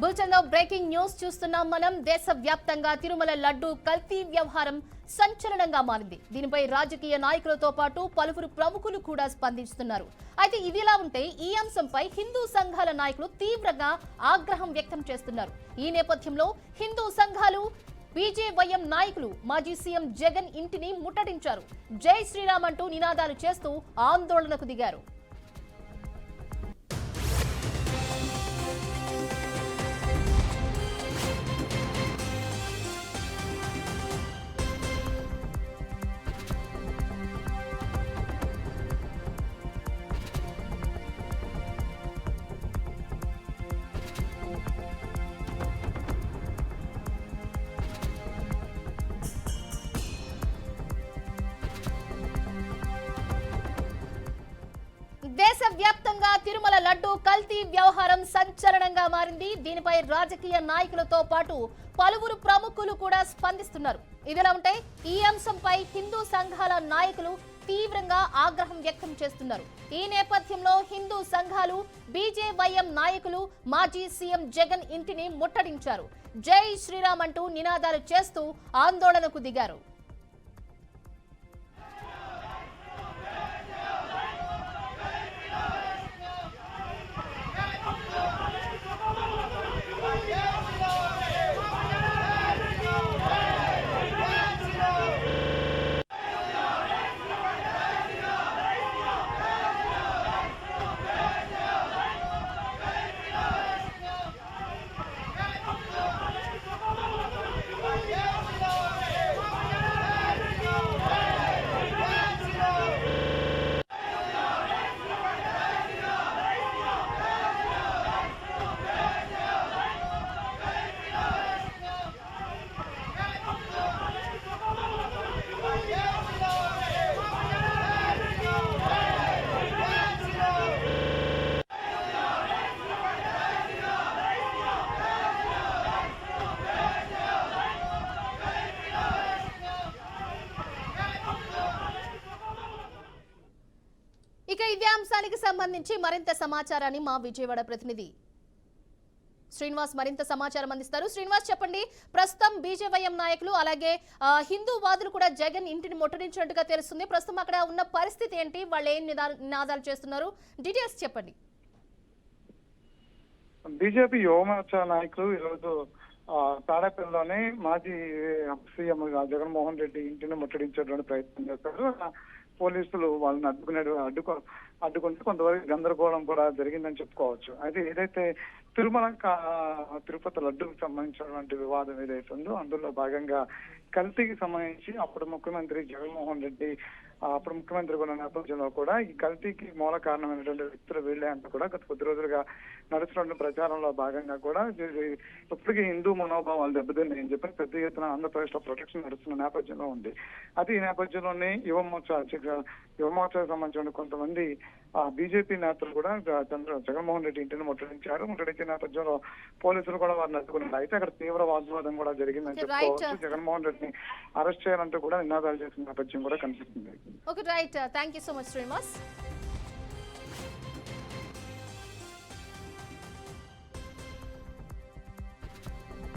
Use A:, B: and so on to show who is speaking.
A: Bulletin లో breaking news చూస్తున్నాం మనం. దేశవ్యాప్తంగా తిరుమల లడ్డు కల్తీ వ్యవహారం సంచలనంగా మారింది. దీనిపై రాజకీయ నాయకులతో పాటు పలువురు ప్రముఖులు కూడా స్పందిస్తున్నారు. అయితే ఇదిలా ఉంటే ఈ అంశంపై హిందూ సంఘాల నాయకులు తీవ్రంగా ఆగ్రహం వ్యక్తం చేస్తున్నారు. ఈ నేపథ్యంలో హిందూ సంఘాలు బీజేవైఎం నాయకులు మాజీ సీఎం జగన్ ఇంటిని ముట్టడించారు. జై శ్రీరామ్ అంటూ నినాదాలు చేస్తూ ఆందోళనకు దిగారు. దేశవ్యాప్తంగా తిరుమల లడ్డు కల్తీ వ్యవహారం సంచలనంగా మారింది. దీనిపై రాజకీయ నాయకులతో పాటు పలువురు ప్రముఖులు కూడా స్పందిస్తున్నారు. ఇదిలా ఉంటే ఈ అంశంపై హిందూ సంఘాల నాయకులు తీవ్రంగా ఆగ్రహం వ్యక్తం చేస్తున్నారు. ఈ నేపథ్యంలో హిందూ సంఘాలు బీజేవైఎం నాయకులు మాజీ సీఎం జగన్ ఇంటిని ముట్టడించారు. జై శ్రీరామ్ అంటూ నినాదాలు చేస్తూ ఆందోళనకు దిగారు. ఇక ఇదే అంశానికి సంబంధించి మరింత సమాచారాన్ని మా విజయవాడ ప్రతినిధి శ్రీనివాస్ మరింత సమాచారం అందిస్తారు. శ్రీనివాస్, చెప్పండి. ప్రస్తుతం బీజేవైఎం నాయకులు అలాగే హిందూ వాదులు కూడా జగన్ ఇంటిని ముట్టడించినట్టుగా తెలుస్తుంది. ప్రస్తుతం అక్కడ ఉన్న పరిస్థితి ఏంటి? వాళ్ళు ఏం నినాదాలు చేస్తున్నారు? డీటెయిల్స్ చెప్పండి.
B: బీజేపీ యువమోర్చా నాయకులు ఈరోజు తాడేపల్లిలోనే మాజీ సీఎం జగన్మోహన్ రెడ్డి ఇంటిని ముట్టడించేటువంటి ప్రయత్నం చేస్తారు. పోలీసులు వాళ్ళని అడ్డుకుంటే కొంతవరకు గందరగోళం కూడా జరిగిందని చెప్పుకోవచ్చు. అయితే ఏదైతే తిరుపతి లడ్డుకు సంబంధించినటువంటి వివాదం ఏదైతే ఉందో అందులో భాగంగా కల్తీకి సంబంధించి అప్పుడు ముఖ్యమంత్రి జగన్మోహన్ రెడ్డి అప్పుడు ముఖ్యమంత్రి ఉన్న నేపథ్యంలో కూడా ఈ కల్తీకి మూల కారణమైనటువంటి వ్యక్తులు వీళ్ళే అంటూ కూడా గత కొద్ది రోజులుగా నడుస్తున్న ప్రచారంలో భాగంగా కూడా ఇప్పటికీ హిందూ మనోభావాలు దెబ్బతిన్నాయని చెప్పి పెద్ద ఎత్తున ఆంధ్రప్రదేశ్ లో ప్రొటెక్షన్ నడుస్తున్న నేపథ్యంలో ఉంది. అయితే ఈ నేపథ్యంలోనే యువమోర్చాకు సంబంధించిన కొంతమంది బీజేపీ నేతలు కూడా జగన్మోహన్ రెడ్డి ఇంటిని ముట్టడించిన నేపథ్యంలో పోలీసులు కూడా వారిని అడ్డుకున్నారు. అయితే అక్కడ తీవ్ర వాగ్వాదం కూడా జరిగిందని చెప్పుకోవచ్చు. జగన్మోహన్ రెడ్డిని అరెస్ట్ చేయాలంటూ కూడా నినాదాలు చేసిన నేపథ్యం కూడా కనిపిస్తుంది.
A: Okay, right. Thank you so much Srinivas.